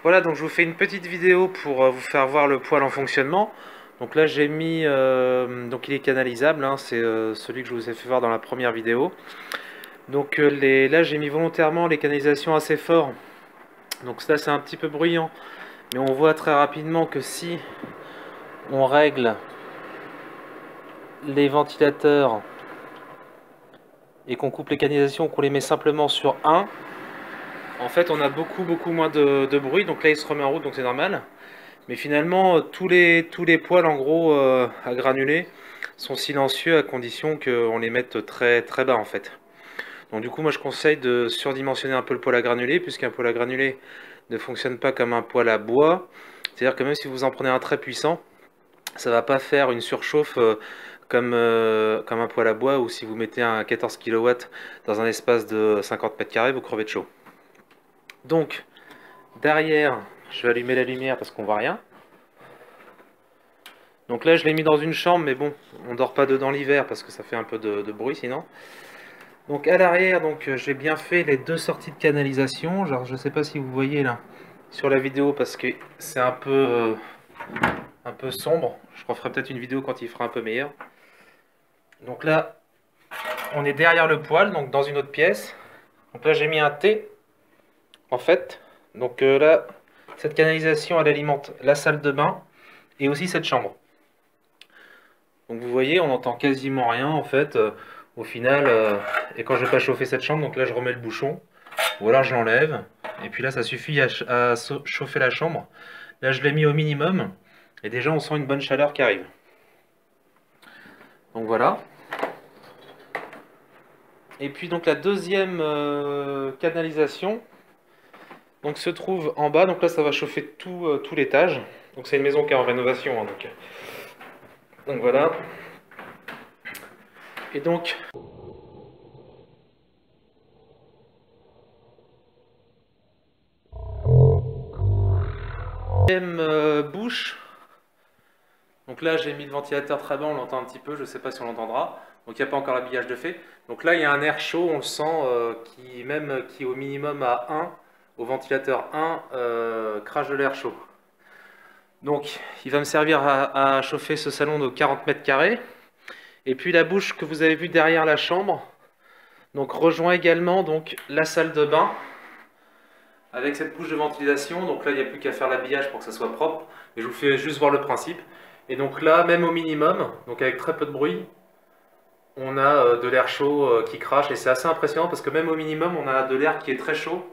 Voilà, donc je vous fais une petite vidéo pour vous faire voir le poêle en fonctionnement. Donc là j'ai mis, donc il est canalisable, hein, c'est celui que je vous ai fait voir dans la première vidéo. Donc là j'ai mis volontairement les canalisations assez fort. Donc ça c'est un petit peu bruyant, mais on voit très rapidement que si on règle les ventilateurs et qu'on coupe les canalisations, qu'on les met simplement sur 1, en fait on a beaucoup moins de bruit. Donc là il se remet en route, donc c'est normal. Mais finalement, tous les poêles en gros à granulés sont silencieux à condition qu'on les mette très bas en fait. Donc du coup, moi je conseille de surdimensionner un peu le poêle à granulés, puisqu'un poêle à granulés ne fonctionne pas comme un poêle à bois. C'est-à-dire que même si vous en prenez un très puissant, ça va pas faire une surchauffe comme un poêle à bois, ou si vous mettez un 14 kW dans un espace de 50 mètres carrés, vous crevez de chaud. Donc derrière, je vais allumer la lumière parce qu'on voit rien. Donc là je l'ai mis dans une chambre, mais bon, on dort pas dedans l'hiver parce que ça fait un peu de bruit sinon. Donc à l'arrière, donc j'ai bien fait les deux sorties de canalisation. Genre je sais pas si vous voyez là sur la vidéo parce que c'est un peu sombre. Je referai peut-être une vidéo quand il fera un peu meilleur. Donc là, on est derrière le poêle, donc dans une autre pièce. Donc là j'ai mis un T en fait. Donc là, cette canalisation elle alimente la salle de bain et aussi cette chambre. Donc vous voyez, on n'entend quasiment rien en fait au final. Et quand je vais pas chauffer cette chambre, donc là je remets le bouchon, ou alors je l'enlève. Et puis là ça suffit à chauffer la chambre. Là je l'ai mis au minimum. Et déjà on sent une bonne chaleur qui arrive. Donc voilà. Et puis donc la deuxième canalisation donc, se trouve en bas. Donc là ça va chauffer tout l'étage. Donc c'est une maison qui est en rénovation. Hein, donc voilà. Et donc deuxième bouche. Donc là j'ai mis le ventilateur très bas, on l'entend un petit peu, je ne sais pas si on l'entendra. Donc il n'y a pas encore l'habillage de fait. Donc là il y a un air chaud, on le sent, qui au minimum à 1, au ventilateur 1, crache de l'air chaud. Donc il va me servir à chauffer ce salon de 40 mètres carrés. Et puis la bouche que vous avez vue derrière la chambre, donc rejoint également donc, la salle de bain. Avec cette bouche de ventilation, donc là il n'y a plus qu'à faire l'habillage pour que ça soit propre. Mais je vous fais juste voir le principe. Et donc là, même au minimum, donc avec très peu de bruit, on a de l'air chaud qui crache. Et c'est assez impressionnant parce que même au minimum, on a de l'air qui est très chaud.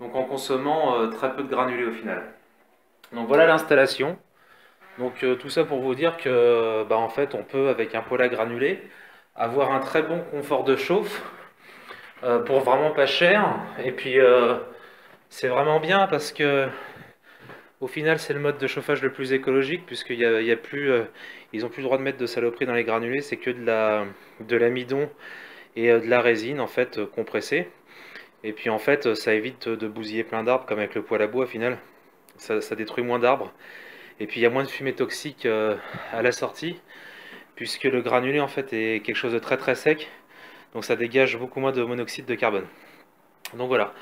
Donc en consommant très peu de granulés au final. Donc voilà l'installation. Donc tout ça pour vous dire que en fait on peut avec un poêle à granulés avoir un très bon confort de chauffe pour vraiment pas cher. Et puis c'est vraiment bien parce que au final, c'est le mode de chauffage le plus écologique puisqu'il y a plus, ils n'ont plus le droit de mettre de saloperie dans les granulés, c'est que de l'amidon et de la résine en fait compressée. Et puis en fait, ça évite de bousiller plein d'arbres comme avec le poêle à bois au final. Ça détruit moins d'arbres. Et puis il y a moins de fumée toxique à la sortie puisque le granulé en fait est quelque chose de très sec. Donc ça dégage beaucoup moins de monoxyde de carbone. Donc voilà.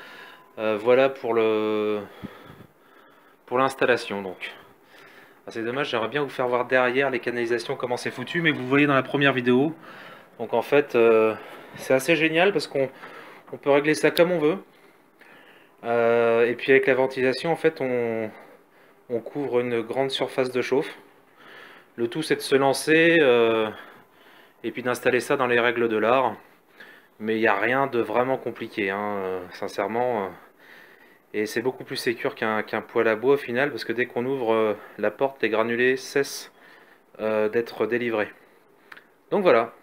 Voilà pour l'installation donc. Ah, c'est dommage, j'aimerais bien vous faire voir derrière les canalisations comment c'est foutu, mais vous voyez dans la première vidéo. Donc en fait, c'est assez génial parce qu'on peut régler ça comme on veut. Et puis avec la ventilation, en fait, on couvre une grande surface de chauffe. Le tout, c'est de se lancer et puis d'installer ça dans les règles de l'art. Mais il n'y a rien de vraiment compliqué, hein, sincèrement. Et c'est beaucoup plus sécure qu'un poêle à bois au final, parce que dès qu'on ouvre la porte, les granulés cessent d'être délivrés. Donc voilà.